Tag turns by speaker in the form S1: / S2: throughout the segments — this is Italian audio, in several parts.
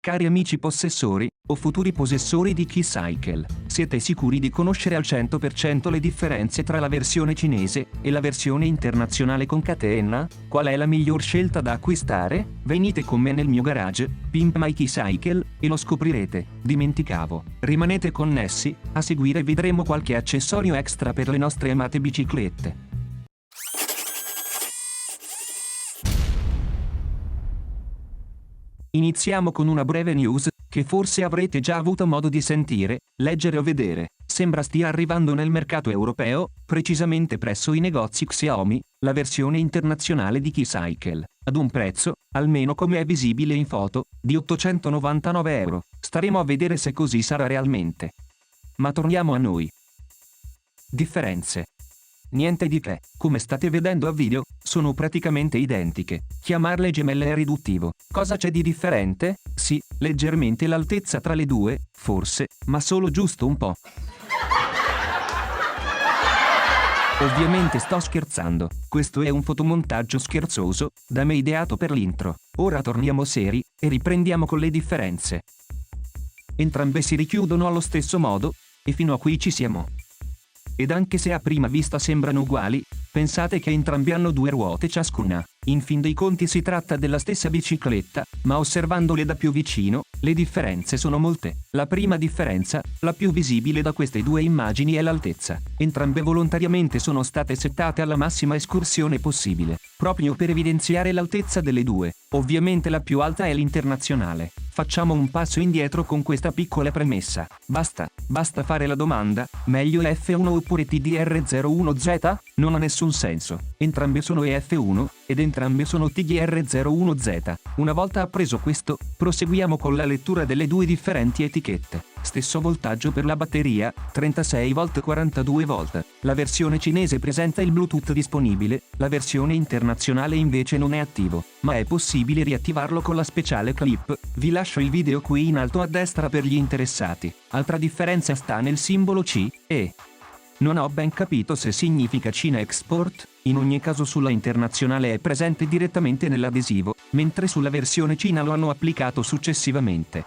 S1: Cari amici possessori, o futuri possessori di Keycycle, siete sicuri di conoscere al 100% le differenze tra la versione cinese e la versione internazionale con catena? Qual è la miglior scelta da acquistare? Venite con me nel mio garage, Pimp My Keycycle, e lo scoprirete. Dimenticavo. Rimanete connessi, a seguire vedremo qualche accessorio extra per le nostre amate biciclette. Iniziamo con una breve news, che forse avrete già avuto modo di sentire, leggere o vedere. Sembra stia arrivando nel mercato europeo, precisamente presso i negozi Xiaomi, la versione internazionale di Keycycle, ad un prezzo, almeno come è visibile in foto, di 899 euro. Staremo a vedere se così sarà realmente. Ma torniamo a noi. Differenze. Niente di che, come state vedendo a video, sono praticamente identiche. Chiamarle gemelle è riduttivo. Cosa c'è di differente? Sì, leggermente l'altezza tra le due, forse, ma solo giusto un po'. Ovviamente sto scherzando, questo è un fotomontaggio scherzoso, da me ideato per l'intro. Ora torniamo seri, e riprendiamo con le differenze. Entrambe si richiudono allo stesso modo, e fino a qui ci siamo. Ed anche se a prima vista sembrano uguali, pensate che entrambi hanno due ruote ciascuna. In fin dei conti si tratta della stessa bicicletta, ma osservandole da più vicino, le differenze sono molte. La prima differenza, la più visibile da queste due immagini, è l'altezza. Entrambe volontariamente sono state settate alla massima escursione possibile, proprio per evidenziare l'altezza delle due. Ovviamente la più alta è l'internazionale. Facciamo un passo indietro con questa piccola premessa. Basta fare la domanda, meglio F1 oppure TDR01Z? Non ha nessun senso. Entrambe sono EF1, ed entrambe sono TDR01Z. Una volta appreso questo, proseguiamo con la lettura delle due differenti etichette. Stesso voltaggio per la batteria, 36 volt 42 volt. La versione cinese presenta il Bluetooth disponibile, la versione internazionale invece non è attivo, ma è possibile riattivarlo con la speciale clip. Vi lascio il video qui in alto a destra per gli interessati. Altra differenza sta nel simbolo C, E. Non ho ben capito se significa Cina Export, in ogni caso sulla internazionale è presente direttamente nell'adesivo, mentre sulla versione Cina lo hanno applicato successivamente.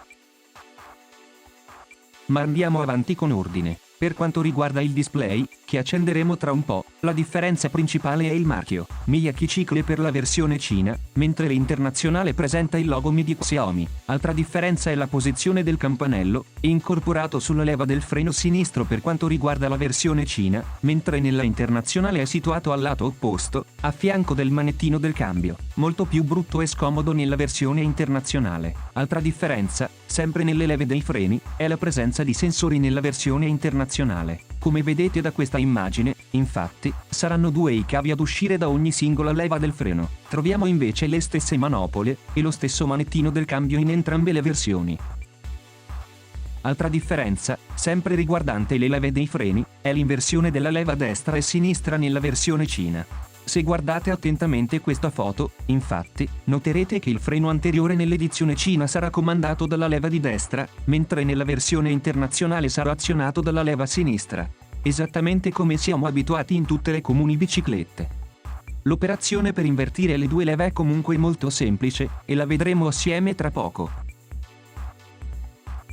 S1: Ma andiamo avanti con ordine. Per quanto riguarda il display, che accenderemo tra un po', la differenza principale è il marchio, Miyaki Cycle per la versione Cina, mentre l'internazionale presenta il logo Mi di Xiaomi. Altra differenza è la posizione del campanello, incorporato sulla leva del freno sinistro per quanto riguarda la versione Cina, mentre nella internazionale è situato al lato opposto, a fianco del manettino del cambio, molto più brutto e scomodo nella versione internazionale. Altra differenza, sempre nelle leve dei freni, è la presenza di sensori nella versione internazionale. Come vedete da questa immagine, infatti, saranno due i cavi ad uscire da ogni singola leva del freno. Troviamo invece le stesse manopole, e lo stesso manettino del cambio in entrambe le versioni. Altra differenza, sempre riguardante le leve dei freni, è l'inversione della leva destra e sinistra nella versione Cina. Se guardate attentamente questa foto, infatti, noterete che il freno anteriore nell'edizione Cina sarà comandato dalla leva di destra, mentre nella versione internazionale sarà azionato dalla leva sinistra. Esattamente come siamo abituati in tutte le comuni biciclette. L'operazione per invertire le due leve è comunque molto semplice, e la vedremo assieme tra poco.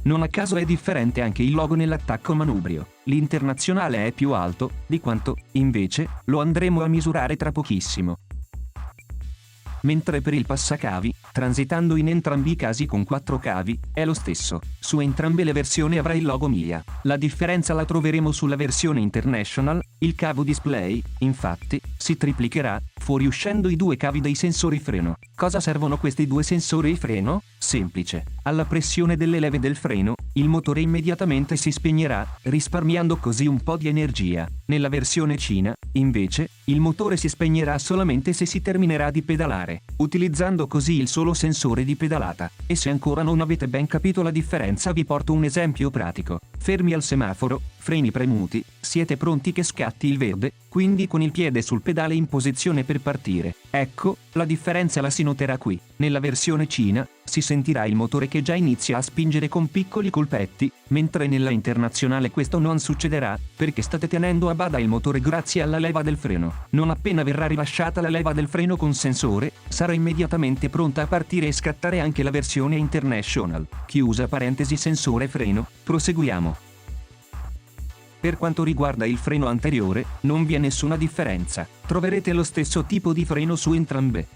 S1: Non a caso è differente anche il logo nell'attacco manubrio. L'internazionale è più alto, di quanto, invece, lo andremo a misurare tra pochissimo. Mentre per il passacavi, transitando in entrambi i casi con 4 cavi, è lo stesso. Su entrambe le versioni avrà il logo Mia. La differenza la troveremo sulla versione International. Il cavo display, infatti, si triplicherà, fuoriuscendo i due cavi dei sensori freno. Cosa servono questi due sensori freno? Semplice. Alla pressione delle leve del freno, il motore immediatamente si spegnerà, risparmiando così un po' di energia. Nella versione Cina, invece, il motore si spegnerà solamente se si terminerà di pedalare, utilizzando così il solo sensore di pedalata. E se ancora non avete ben capito la differenza, vi porto un esempio pratico. Fermi al semaforo, freni premuti, siete pronti che scatti il verde, quindi con il piede sul pedale in posizione per partire. Ecco, la differenza la si noterà qui. Nella versione Cina, si sentirà il motore che già inizia a spingere con piccoli colpetti, mentre nella internazionale questo non succederà, perché state tenendo a bada il motore grazie alla leva del freno. Non appena verrà rilasciata la leva del freno con sensore, sarà immediatamente pronta a partire e scattare anche la versione International. Chiusa parentesi sensore freno, proseguiamo. Per quanto riguarda il freno anteriore, non vi è nessuna differenza, troverete lo stesso tipo di freno su entrambe.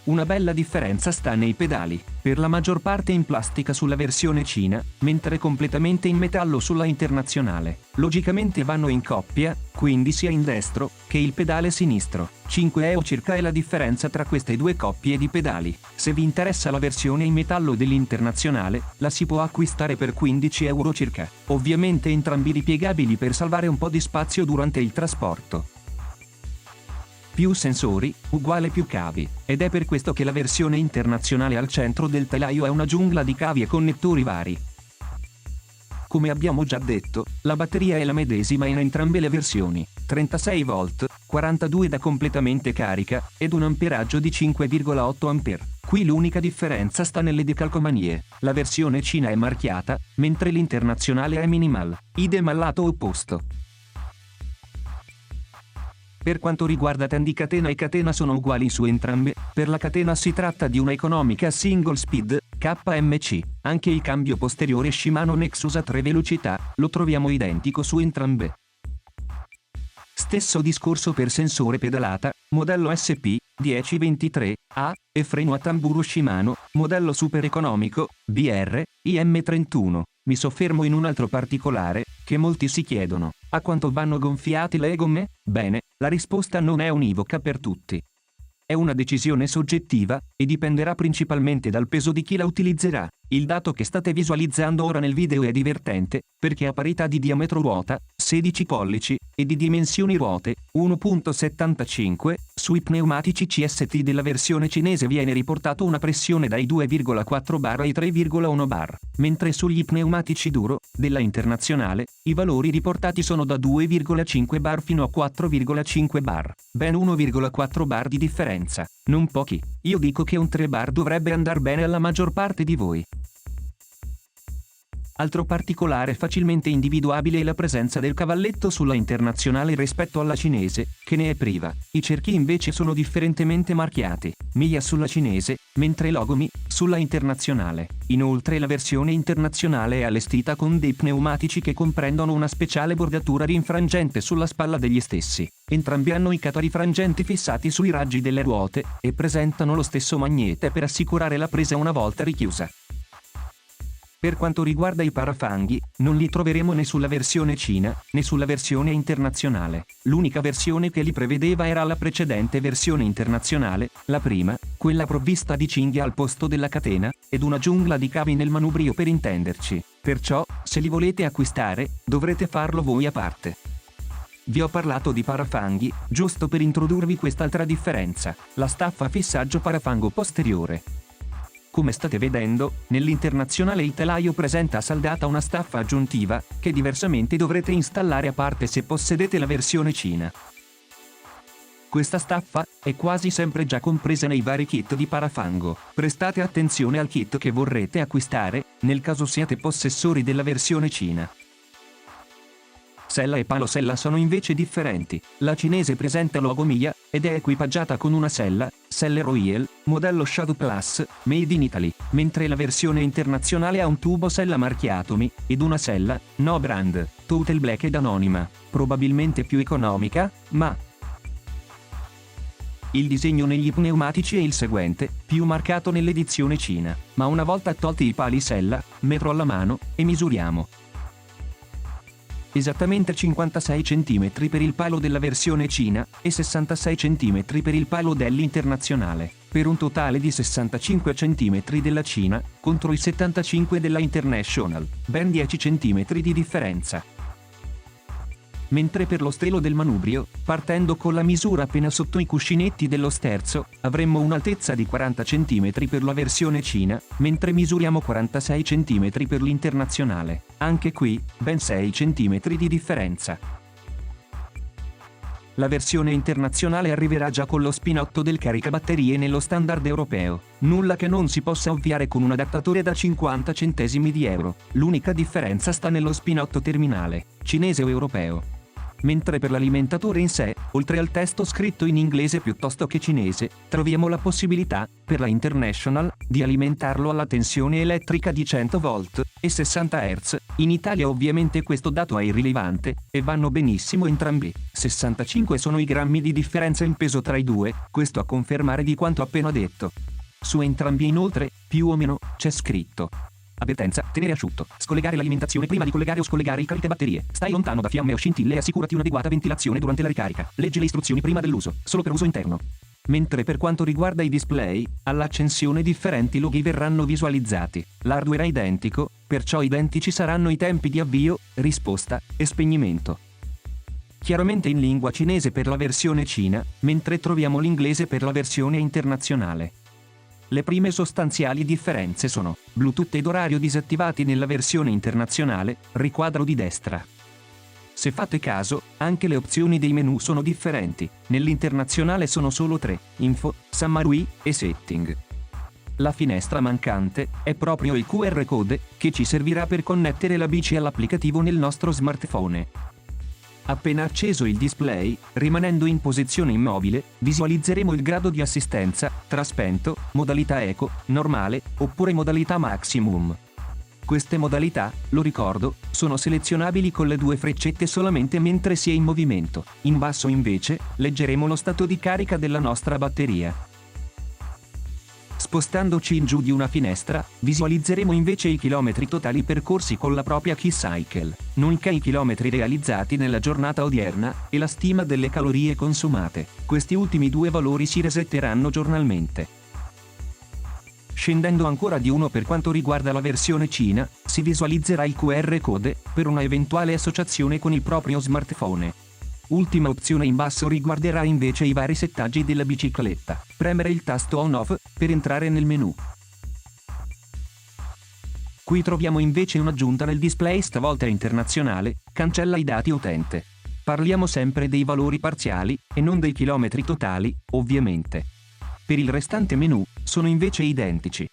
S1: Una bella differenza sta nei pedali, per la maggior parte in plastica sulla versione Cina, mentre completamente in metallo sulla internazionale. Logicamente vanno in coppia, quindi sia in destro, che il pedale sinistro. 5 € circa è la differenza tra queste due coppie di pedali. Se vi interessa la versione in metallo dell'internazionale, la si può acquistare per 15 € circa. Ovviamente entrambi ripiegabili per salvare un po' di spazio durante il trasporto. Più sensori, uguale più cavi, ed è per questo che la versione internazionale al centro del telaio è una giungla di cavi e connettori vari. Come abbiamo già detto, la batteria è la medesima in entrambe le versioni, 36 volt, 42 da completamente carica, ed un amperaggio di 5,8 A. Qui l'unica differenza sta nelle decalcomanie, la versione Cina è marchiata, mentre l'internazionale è minimal, idem al lato opposto. Per quanto riguarda tendicatena e catena sono uguali su entrambe, per la catena si tratta di una economica single speed, KMC, anche il cambio posteriore Shimano Nexus a 3 velocità, lo troviamo identico su entrambe. Stesso discorso per sensore pedalata, modello SP, 1023A, e freno a tamburo Shimano, modello super economico, BR, IM31. Mi soffermo in un altro particolare, che molti si chiedono: a quanto vanno gonfiate le gomme? Bene, la risposta non è univoca per tutti. È una decisione soggettiva, e dipenderà principalmente dal peso di chi la utilizzerà. Il dato che state visualizzando ora nel video è divertente, perché a parità di diametro ruota, 16 pollici, e di dimensioni ruote, 1,75, sui pneumatici CST della versione cinese viene riportato una pressione dai 2,4 bar ai 3,1 bar, mentre sugli pneumatici duro, della internazionale, i valori riportati sono da 2,5 bar fino a 4,5 bar, ben 1,4 bar di differenza. Non pochi. Io dico che un 3 bar dovrebbe andar bene alla maggior parte di voi. Altro particolare facilmente individuabile è la presenza del cavalletto sulla internazionale rispetto alla cinese, che ne è priva. I cerchi invece sono differentemente marchiati, Mia sulla cinese, mentre Logomi sulla internazionale. Inoltre la versione internazionale è allestita con dei pneumatici che comprendono una speciale bordatura rinfrangente sulla spalla degli stessi. Entrambi hanno i catarifrangenti fissati sui raggi delle ruote, e presentano lo stesso magnete per assicurare la presa una volta richiusa. Per quanto riguarda i parafanghi, non li troveremo né sulla versione Cina, né sulla versione internazionale. L'unica versione che li prevedeva era la precedente versione internazionale, la prima, quella provvista di cinghia al posto della catena, ed una giungla di cavi nel manubrio per intenderci. Perciò, se li volete acquistare, dovrete farlo voi a parte. Vi ho parlato di parafanghi, giusto per introdurvi quest'altra differenza, la staffa fissaggio parafango posteriore. Come state vedendo, nell'internazionale il telaio presenta saldata una staffa aggiuntiva, che diversamente dovrete installare a parte se possedete la versione Cina. Questa staffa è quasi sempre già compresa nei vari kit di parafango. Prestate attenzione al kit che vorrete acquistare, nel caso siate possessori della versione Cina. Sella e palo sella sono invece differenti. La cinese presenta logo Mia, ed è equipaggiata con una sella, Selle Royal, modello Shadow Plus, made in Italy, mentre la versione internazionale ha un tubo sella marchiato Mi, ed una sella, No Brand, Total Black ed anonima, probabilmente più economica, ma... Il disegno negli pneumatici è il seguente, più marcato nell'edizione Cina, ma una volta tolti i pali sella, metro alla mano, e misuriamo. Esattamente 56 cm per il palo della versione Cina, e 66 cm per il palo dell'internazionale, per un totale di 65 cm della Cina, contro i 75 della International, ben 10 cm di differenza. Mentre per lo stelo del manubrio, partendo con la misura appena sotto i cuscinetti dello sterzo, avremmo un'altezza di 40 cm per la versione Cina, mentre misuriamo 46 cm per l'internazionale. Anche qui, ben 6 cm di differenza. La versione internazionale arriverà già con lo spinotto del caricabatterie nello standard europeo, nulla che non si possa ovviare con un adattatore da 50 centesimi di euro, l'unica differenza sta nello spinotto terminale, cinese o europeo. Mentre per l'alimentatore in sé, oltre al testo scritto in inglese piuttosto che cinese, troviamo la possibilità, per la International, di alimentarlo alla tensione elettrica di 100 volt e 60 Hz. In Italia ovviamente questo dato è irrilevante, e vanno benissimo entrambi. 65 sono i grammi di differenza in peso tra i due, questo a confermare di quanto appena detto. Su entrambi inoltre, più o meno, c'è scritto: avvertenza, tenere asciutto, scollegare l'alimentazione prima di collegare o scollegare i caricabatterie, stai lontano da fiamme o scintille e assicurati un'adeguata ventilazione durante la ricarica, leggi le istruzioni prima dell'uso, solo per uso interno. Mentre per quanto riguarda i display, all'accensione differenti loghi verranno visualizzati, l'hardware è identico, perciò identici saranno i tempi di avvio, risposta e spegnimento. Chiaramente in lingua cinese per la versione Cina, mentre troviamo l'inglese per la versione internazionale. Le prime sostanziali differenze sono Bluetooth ed orario disattivati nella versione internazionale, riquadro di destra. Se fate caso, anche le opzioni dei menu sono differenti, nell'internazionale sono solo 3, Info, Summary e Setting. La finestra mancante è proprio il QR code, che ci servirà per connettere la bici all'applicativo nel nostro smartphone. Appena acceso il display, rimanendo in posizione immobile, visualizzeremo il grado di assistenza, tra spento, modalità eco, normale, oppure modalità maximum. Queste modalità, lo ricordo, sono selezionabili con le due freccette solamente mentre si è in movimento. In basso invece, leggeremo lo stato di carica della nostra batteria. Spostandoci in giù di una finestra, visualizzeremo invece i chilometri totali percorsi con la propria Key Cycle, nonché i chilometri realizzati nella giornata odierna, e la stima delle calorie consumate. Questi ultimi due valori si resetteranno giornalmente. Scendendo ancora di uno per quanto riguarda la versione Cina, si visualizzerà il QR code, per una eventuale associazione con il proprio smartphone. Ultima opzione in basso riguarderà invece i vari settaggi della bicicletta. Premere il tasto On-Off per entrare nel menu. Qui troviamo invece un'aggiunta nel display, stavolta internazionale, cancella i dati utente. Parliamo sempre dei valori parziali, e non dei chilometri totali, ovviamente. Per il restante menu, sono invece identici.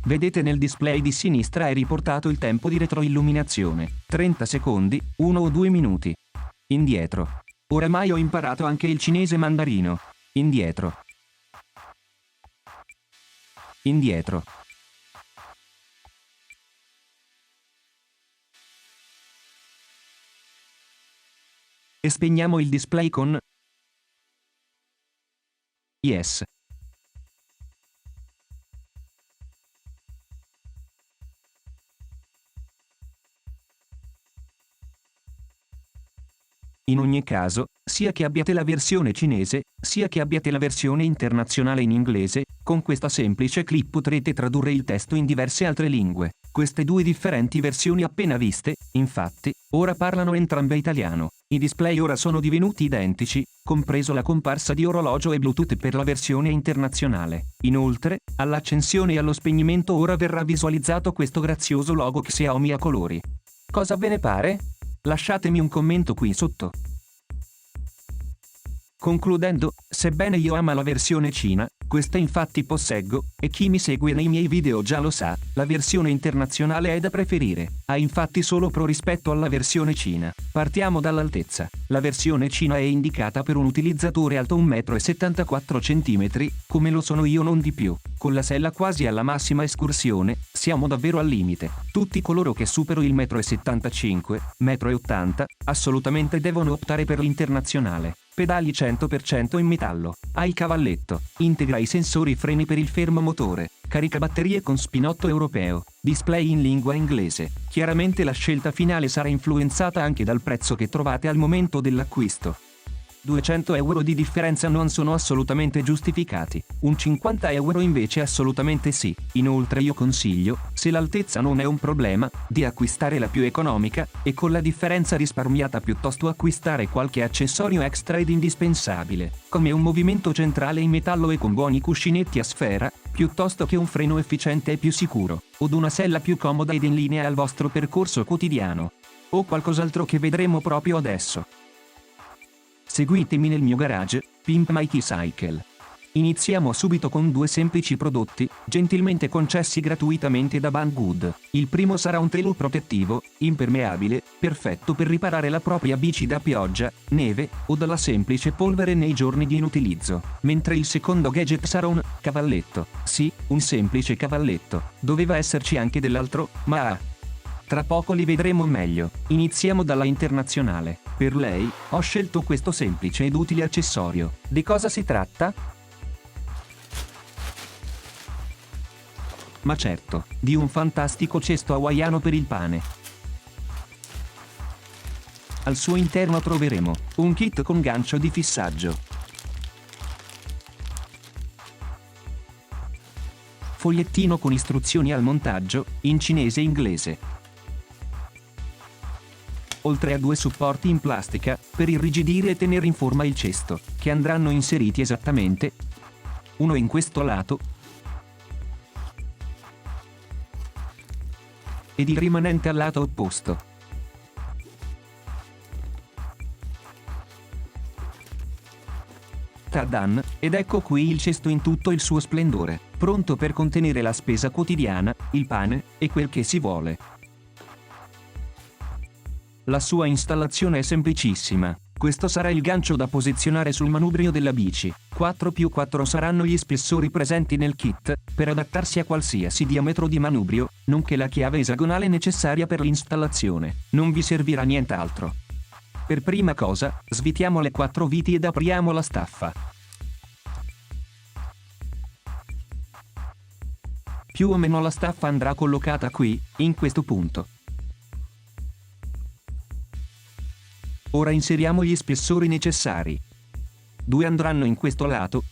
S1: Vedete nel display di sinistra è riportato il tempo di retroilluminazione, 30 secondi, 1 o 2 minuti. Indietro. Oramai ho imparato anche il cinese mandarino. Indietro. Indietro. E spegniamo il display con Yes. In ogni caso, sia che abbiate la versione cinese, sia che abbiate la versione internazionale in inglese, con questa semplice clip potrete tradurre il testo in diverse altre lingue. Queste due differenti versioni appena viste, infatti, ora parlano entrambe italiano. I display ora sono divenuti identici, compreso la comparsa di orologio e Bluetooth per la versione internazionale. Inoltre, all'accensione e allo spegnimento ora verrà visualizzato questo grazioso logo Xiaomi a colori. Cosa ve ne pare? Lasciatemi un commento qui sotto. Concludendo, sebbene io ama la versione Cina, questa infatti posseggo, e chi mi segue nei miei video già lo sa, la versione internazionale è da preferire, ha infatti solo pro rispetto alla versione Cina. Partiamo dall'altezza. La versione Cina è indicata per un utilizzatore alto 1,74 m, come lo sono io non di più. Con la sella quasi alla massima escursione, siamo davvero al limite. Tutti coloro che superano il 1,75 m, 1,80 m, assolutamente devono optare per l'internazionale. Pedali 100% in metallo, ha il cavalletto, integra i sensori freni per il fermo motore, caricabatterie con spinotto europeo, display in lingua inglese. Chiaramente la scelta finale sarà influenzata anche dal prezzo che trovate al momento dell'acquisto. €200 di differenza non sono assolutamente giustificati, un €50 invece assolutamente sì. Inoltre io consiglio, se l'altezza non è un problema, di acquistare la più economica, e con la differenza risparmiata piuttosto acquistare qualche accessorio extra ed indispensabile, come un movimento centrale in metallo e con buoni cuscinetti a sfera, piuttosto che un freno efficiente e più sicuro, od una sella più comoda ed in linea al vostro percorso quotidiano. O qualcos'altro che vedremo proprio adesso. Seguitemi nel mio garage, Pimp My Keycycle. Iniziamo subito con due semplici prodotti, gentilmente concessi gratuitamente da Banggood. Il primo sarà un telo protettivo, impermeabile, perfetto per riparare la propria bici da pioggia, neve, o dalla semplice polvere nei giorni di inutilizzo. Mentre il secondo gadget sarà un cavalletto. Sì, un semplice cavalletto. Doveva esserci anche dell'altro, ma tra poco li vedremo meglio. Iniziamo dalla internazionale. Per lei, ho scelto questo semplice ed utile accessorio. Di cosa si tratta? Ma certo, di un fantastico cesto hawaiano per il pane. Al suo interno troveremo un kit con gancio di fissaggio, fogliettino con istruzioni al montaggio, in cinese e inglese, oltre a due supporti in plastica, per irrigidire e tenere in forma il cesto, che andranno inseriti esattamente uno in questo lato ed il rimanente al lato opposto. Tadan, ed ecco qui il cesto in tutto il suo splendore, pronto per contenere la spesa quotidiana, il pane, e quel che si vuole. La sua installazione è semplicissima. Questo sarà il gancio da posizionare sul manubrio della bici. 4x4 saranno gli spessori presenti nel kit, per adattarsi a qualsiasi diametro di manubrio, nonché la chiave esagonale necessaria per l'installazione. Non vi servirà nient'altro. Per prima cosa, svitiamo le 4 viti ed apriamo la staffa. Più o meno la staffa andrà collocata qui, in questo punto. Ora inseriamo gli spessori necessari. 2 andranno in questo lato,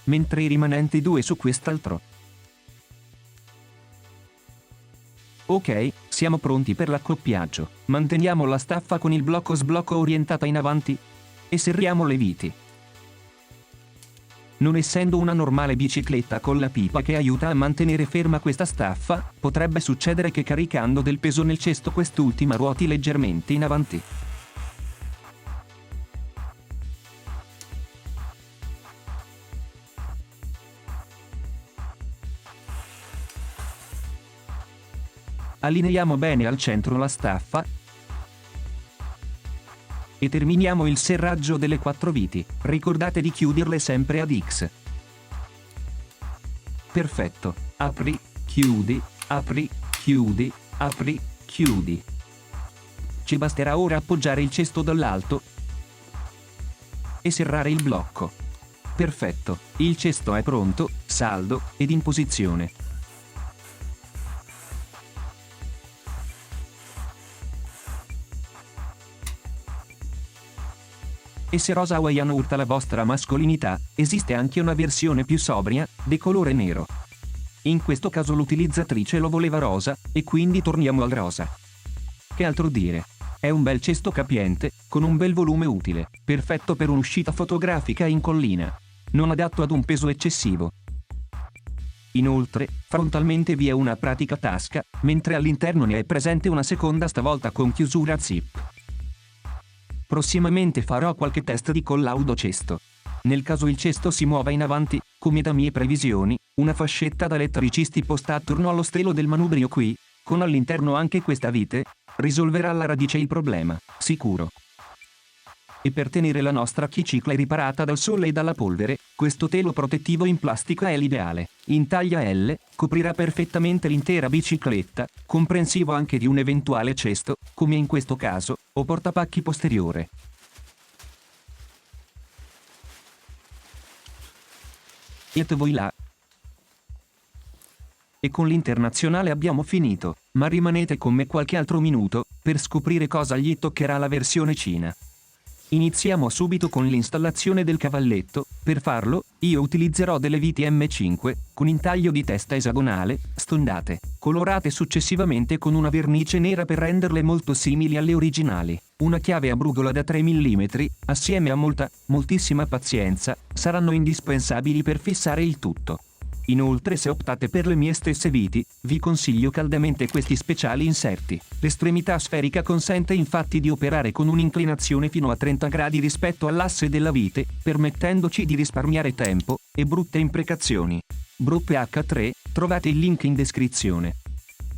S1: mentre i rimanenti 2 su quest'altro. Ok, siamo pronti per l'accoppiaggio. Manteniamo la staffa con il blocco-sblocco orientata in avanti e serriamo le viti. Non essendo una normale bicicletta con la pipa che aiuta a mantenere ferma questa staffa, potrebbe succedere che caricando del peso nel cesto quest'ultima ruoti leggermente in avanti. Allineiamo bene al centro la staffa e terminiamo il serraggio delle 4 viti. Ricordate di chiuderle sempre ad X. Perfetto. Apri, chiudi, apri, chiudi, apri, chiudi. Ci basterà ora appoggiare il cesto dall'alto e serrare il blocco. Perfetto. Il cesto è pronto, saldo ed in posizione. E se rosa hawaiano urta la vostra mascolinità, esiste anche una versione più sobria, di colore nero. In questo caso l'utilizzatrice lo voleva rosa, e quindi torniamo al rosa. Che altro dire? È un bel cesto capiente, con un bel volume utile, perfetto per un'uscita fotografica in collina. Non adatto ad un peso eccessivo. Inoltre, frontalmente vi è una pratica tasca, mentre all'interno ne è presente una seconda, stavolta con chiusura a zip. Prossimamente farò qualche test di collaudo cesto. Nel caso il cesto si muova in avanti, come da mie previsioni, una fascetta da elettricisti posta attorno allo stelo del manubrio qui, con all'interno anche questa vite, risolverà alla radice il problema, sicuro. E per tenere la nostra bicicla riparata dal sole e dalla polvere, questo telo protettivo in plastica è l'ideale. In taglia L, coprirà perfettamente l'intera bicicletta, comprensivo anche di un eventuale cesto, come in questo caso, o portapacchi posteriore. Et voi là. E con l'internazionale abbiamo finito, ma rimanete con me qualche altro minuto, per scoprire cosa gli toccherà la versione Cina. Iniziamo subito con l'installazione del cavalletto. Per farlo, io utilizzerò delle viti M5, con intaglio di testa esagonale, stondate, colorate successivamente con una vernice nera per renderle molto simili alle originali. Una chiave a brugola da 3 mm, assieme a moltissima pazienza, saranno indispensabili per fissare il tutto. Inoltre, se optate per le mie stesse viti, vi consiglio caldamente questi speciali inserti. L'estremità sferica consente infatti di operare con un'inclinazione fino a 30 gradi rispetto all'asse della vite, permettendoci di risparmiare tempo e brutte imprecazioni. Bruppe H3, trovate il link in descrizione.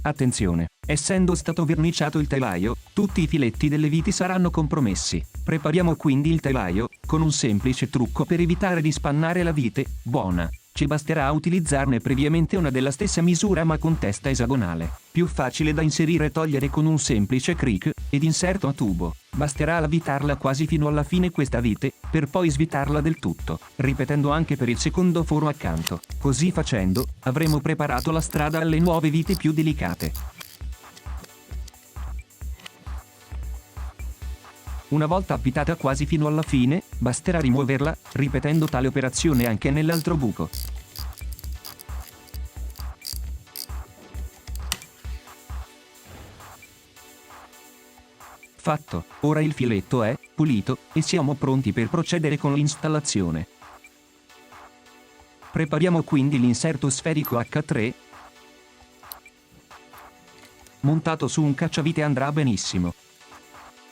S1: Attenzione, essendo stato verniciato il telaio, tutti i filetti delle viti saranno compromessi. Prepariamo quindi il telaio, con un semplice trucco per evitare di spannare la vite. Buona! Ci basterà utilizzarne previamente una della stessa misura ma con testa esagonale, più facile da inserire e togliere con un semplice crick ed inserto a tubo. Basterà avvitarla quasi fino alla fine questa vite, per poi svitarla del tutto, ripetendo anche per il secondo foro accanto. Così facendo, avremo preparato la strada alle nuove vite più delicate. Una volta avvitata quasi fino alla fine, basterà rimuoverla, ripetendo tale operazione anche nell'altro buco. Fatto, ora il filetto è pulito e siamo pronti per procedere con l'installazione. Prepariamo quindi l'inserto sferico H3. Montato su un cacciavite andrà benissimo.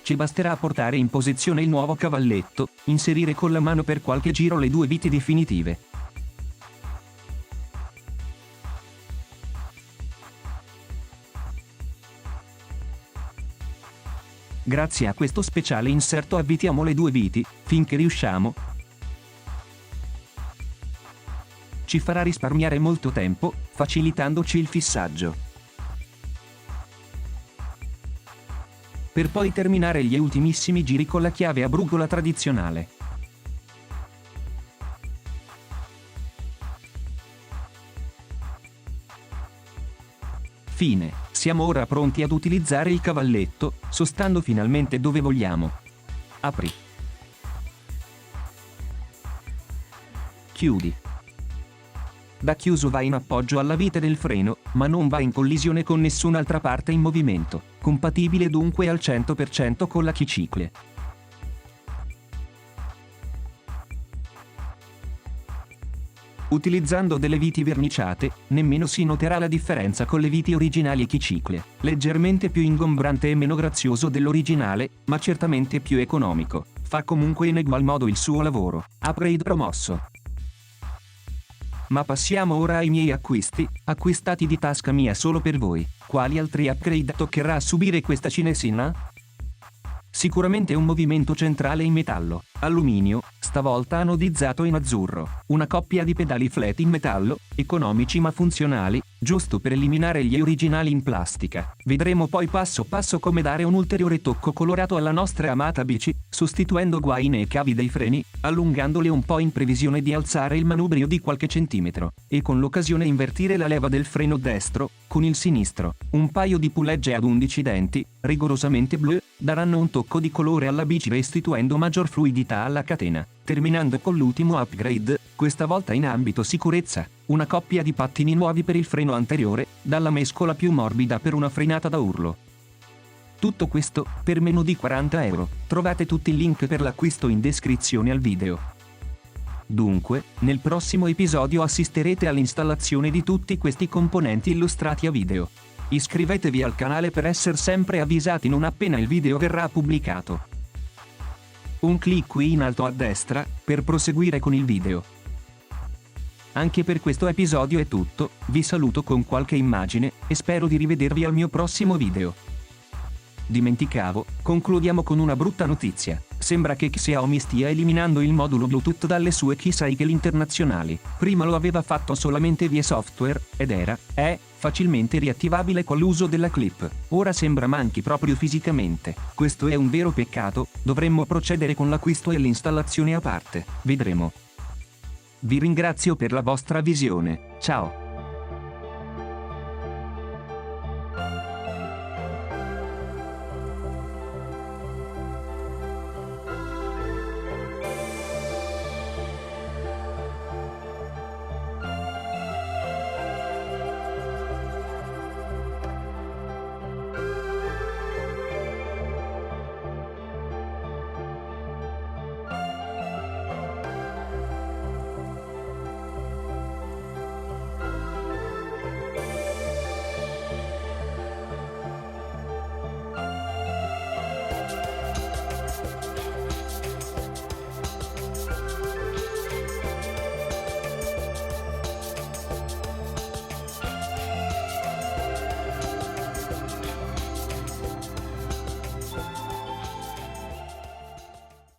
S1: Ci basterà portare in posizione il nuovo cavalletto, inserire con la mano per qualche giro le due viti definitive. Grazie a questo speciale inserto avvitiamo le due viti, finché riusciamo. Ci farà risparmiare molto tempo, facilitandoci il fissaggio. Per poi terminare gli ultimissimi giri con la chiave a brugola tradizionale. Fine, siamo ora pronti ad utilizzare il cavalletto, sostando finalmente dove vogliamo. Apri. Chiudi. Da chiuso va in appoggio alla vite del freno, ma non va in collisione con nessun'altra parte in movimento, compatibile dunque al 100% con la Kicikle. Utilizzando delle viti verniciate, nemmeno si noterà la differenza con le viti originali Kicikle, leggermente più ingombrante e meno grazioso dell'originale, ma certamente più economico. Fa comunque in egual modo il suo lavoro. Upgrade promosso. Ma passiamo ora ai miei acquisti, acquistati di tasca mia solo per voi. Quali altri upgrade toccherà subire questa cinesina? Sicuramente un movimento centrale in metallo, alluminio, stavolta anodizzato in azzurro, una coppia di pedali flat in metallo, economici ma funzionali, giusto per eliminare gli originali in plastica. Vedremo poi passo passo come dare un ulteriore tocco colorato alla nostra amata bici, sostituendo guaine e cavi dei freni, allungandole un po' in previsione di alzare il manubrio di qualche centimetro, e con l'occasione invertire la leva del freno destro, con il sinistro. Un paio di pulegge ad 11 denti, rigorosamente blu, daranno un tocco di colore alla bici restituendo maggior fluidità alla catena. Terminando con l'ultimo upgrade, questa volta in ambito sicurezza, una coppia di pattini nuovi per il freno anteriore, dalla mescola più morbida per una frenata da urlo. Tutto questo, per meno di 40 euro. Trovate tutti i link per l'acquisto in descrizione al video. Dunque, nel prossimo episodio assisterete all'installazione di tutti questi componenti illustrati a video. Iscrivetevi al canale per essere sempre avvisati non appena il video verrà pubblicato. Un clic qui in alto a destra, per proseguire con il video. Anche per questo episodio è tutto, vi saluto con qualche immagine, e spero di rivedervi al mio prossimo video. Dimenticavo, concludiamo con una brutta notizia. Sembra che Xiaomi stia eliminando il modulo Bluetooth dalle sue keycycle internazionali. Prima lo aveva fatto solamente via software, ed è facilmente riattivabile con l'uso della clip. Ora sembra manchi proprio fisicamente. Questo è un vero peccato, dovremmo procedere con l'acquisto e l'installazione a parte. Vedremo. Vi ringrazio per la vostra visione. Ciao.